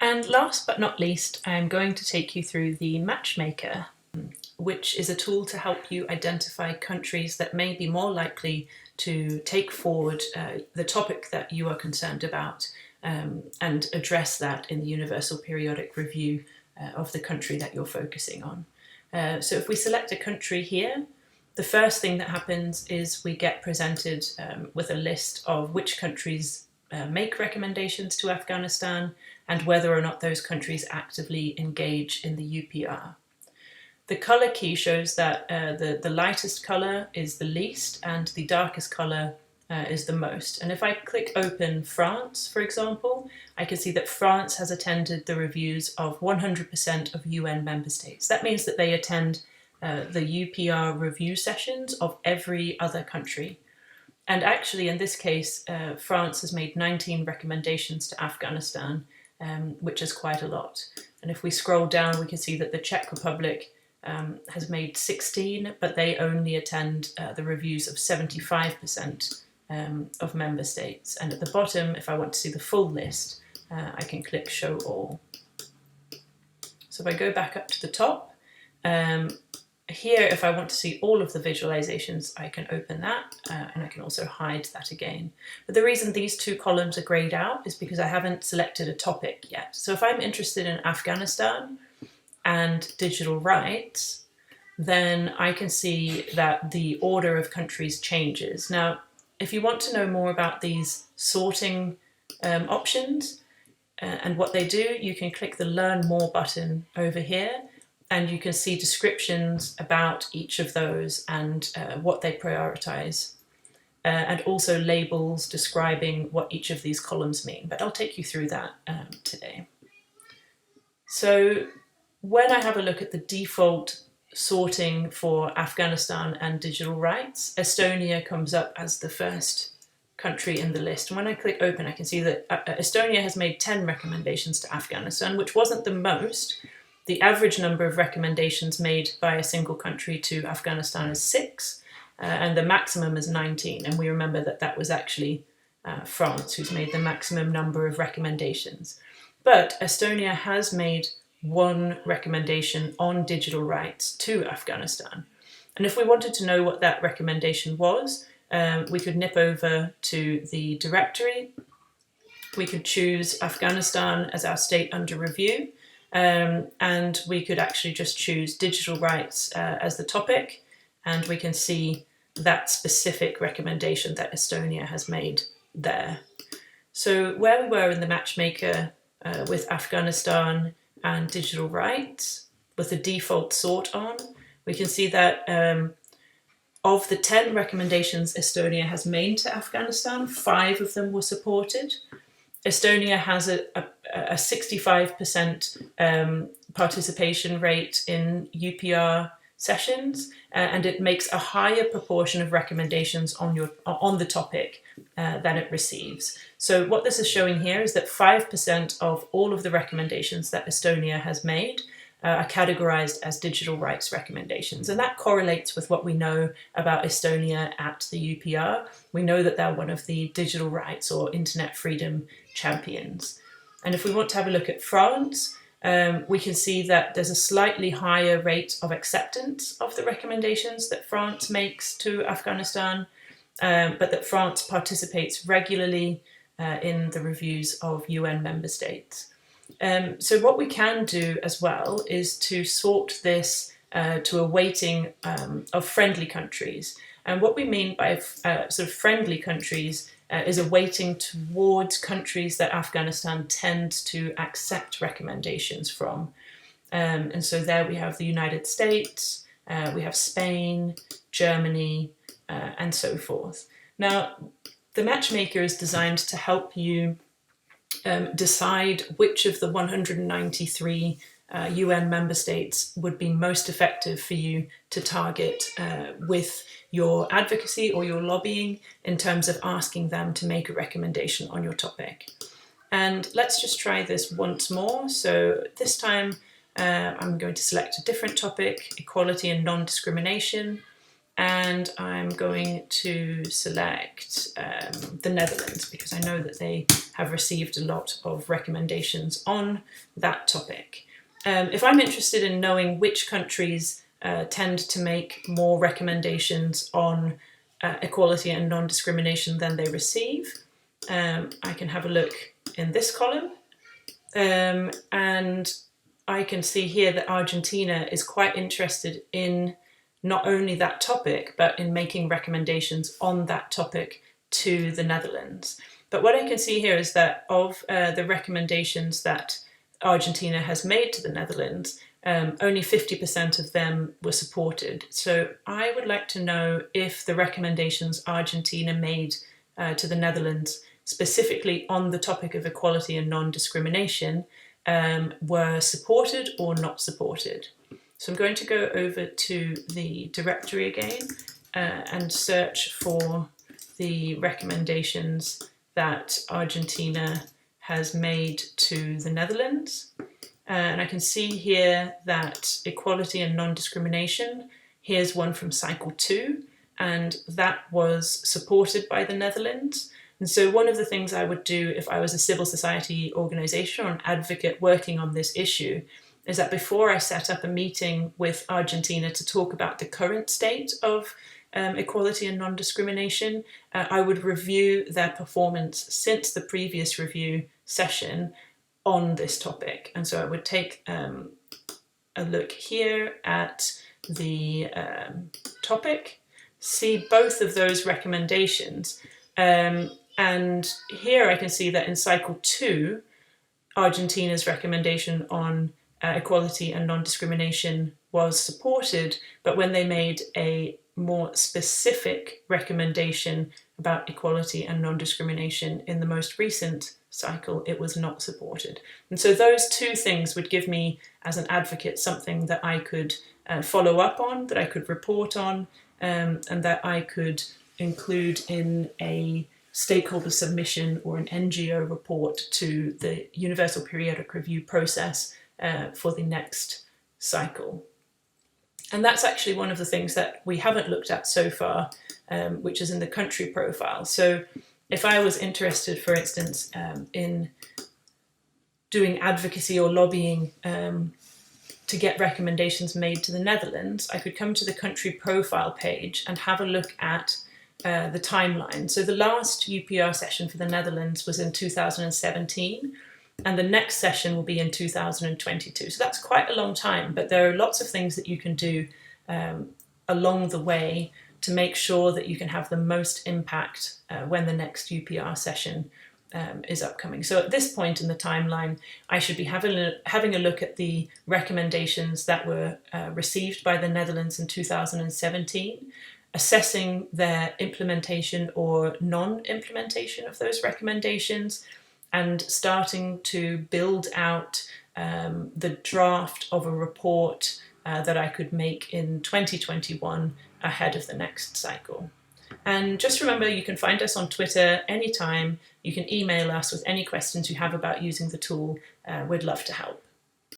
And last but not least, I'm going to take you through the Matchmaker, which is a tool to help you identify countries that may be more likely to take forward the topic that you are concerned about and address that in the Universal Periodic Review of the country that you're focusing on. So if we select a country here, the first thing that happens is we get presented with a list of which countries make recommendations to Afghanistan and whether or not those countries actively engage in the UPR. The colour key shows that the lightest colour is the least and the darkest colour is the most. And if I click open France, for example, I can see that France has attended the reviews of 100% of UN member states. That means that they attend the UPR review sessions of every other country. And actually, in this case, France has made 19 recommendations to Afghanistan, which is quite a lot. And if we scroll down, we can see that the Czech Republic has made 16, but they only attend the reviews of 75% of member states. And at the bottom, if I want to see the full list, I can click Show All. So if I go back up to the top, here, if I want to see all of the visualizations, I can open that and I can also hide that again. But the reason these two columns are grayed out is because I haven't selected a topic yet. So if I'm interested in Afghanistan and digital rights, then I can see that the order of countries changes. Now, if you want to know more about these sorting options and what they do, you can click the Learn More button over here, and you can see descriptions about each of those and what they prioritize, and also labels describing what each of these columns mean. But I'll take you through that today. So when I have a look at the default sorting for Afghanistan and digital rights, Estonia comes up as the first country in the list. And when I click open, I can see that Estonia has made 10 recommendations to Afghanistan, which wasn't the most. The average number of recommendations made by a single country to Afghanistan is 6, and the maximum is 19. And we remember that that was actually France who's made the maximum number of recommendations. But Estonia has made 1 recommendation on digital rights to Afghanistan. And if we wanted to know what that recommendation was, we could nip over to the directory. We could choose Afghanistan as our state under review. And we could actually just choose digital rights as the topic, and we can see that specific recommendation that Estonia has made there. So where we were in the Matchmaker with Afghanistan and digital rights, with the default sort on, we can see that of the 10 recommendations Estonia has made to Afghanistan, 5 of them were supported. Estonia has a 65% participation rate in UPR sessions, and it makes a higher proportion of recommendations on the topic than it receives. So what this is showing here is that 5% of all of the recommendations that Estonia has made are categorized as digital rights recommendations. And that correlates with what we know about Estonia at the UPR. We know that they're one of the digital rights or internet freedom champions. And if we want to have a look at France, we can see that there's a slightly higher rate of acceptance of the recommendations that France makes to Afghanistan, but that France participates regularly in the reviews of UN member states. So what we can do as well is to sort this to a weighting of friendly countries. And what we mean by sort of friendly countries is a weighting towards countries that Afghanistan tends to accept recommendations from. And so there we have the United States, we have Spain, Germany, and so forth. Now, the Matchmaker is designed to help you decide which of the 193 UN member states would be most effective for you to target with your advocacy or your lobbying in terms of asking them to make a recommendation on your topic. And let's just try this once more. So this time I'm going to select a different topic, equality and non-discrimination. and I'm going to select the Netherlands because I know that they have received a lot of recommendations on that topic. If I'm interested in knowing which countries tend to make more recommendations on equality and non-discrimination than they receive, I can have a look in this column, and I can see here that Argentina is quite interested in not only that topic, but in making recommendations on that topic to the Netherlands. But what I can see here is that of the recommendations that Argentina has made to the Netherlands, only 50% of them were supported. So I would like to know if the recommendations Argentina made to the Netherlands, specifically on the topic of equality and non-discrimination, were supported or not supported. So I'm going to go over to the directory again and search for the recommendations that Argentina has made to the Netherlands. And I can see here that equality and non-discrimination, here's one from cycle 2, and that was supported by the Netherlands. And so one of the things I would do if I was a civil society organisation or an advocate working on this issue is that before I set up a meeting with Argentina to talk about the current state of equality and non-discrimination, I would review their performance since the previous review session on this topic. And so I would take a look here at the topic, see both of those recommendations, and here I can see that in cycle 2, Argentina's recommendation on equality and non-discrimination was supported, but when they made a more specific recommendation about equality and non-discrimination in the most recent cycle, it was not supported. And so those two things would give me, as an advocate, something that I could follow up on, that I could report on, and that I could include in a stakeholder submission or an NGO report to the Universal Periodic Review process for the next cycle. And that's actually one of the things that we haven't looked at so far, which is in the country profile. So if I was interested, for instance, in doing advocacy or lobbying to get recommendations made to the Netherlands, I could come to the country profile page and have a look at the timeline. So the last UPR session for the Netherlands was in 2017, and the next session will be in 2022. So that's quite a long time, but there are lots of things that you can do along the way to make sure that you can have the most impact when the next UPR session is upcoming. So at this point in the timeline, I should be having a look at the recommendations that were received by the Netherlands in 2017, assessing their implementation or non-implementation of those recommendations, and starting to build out the draft of a report that I could make in 2021 ahead of the next cycle. And just remember, you can find us on Twitter anytime. You can email us with any questions you have about using the tool. We'd love to help.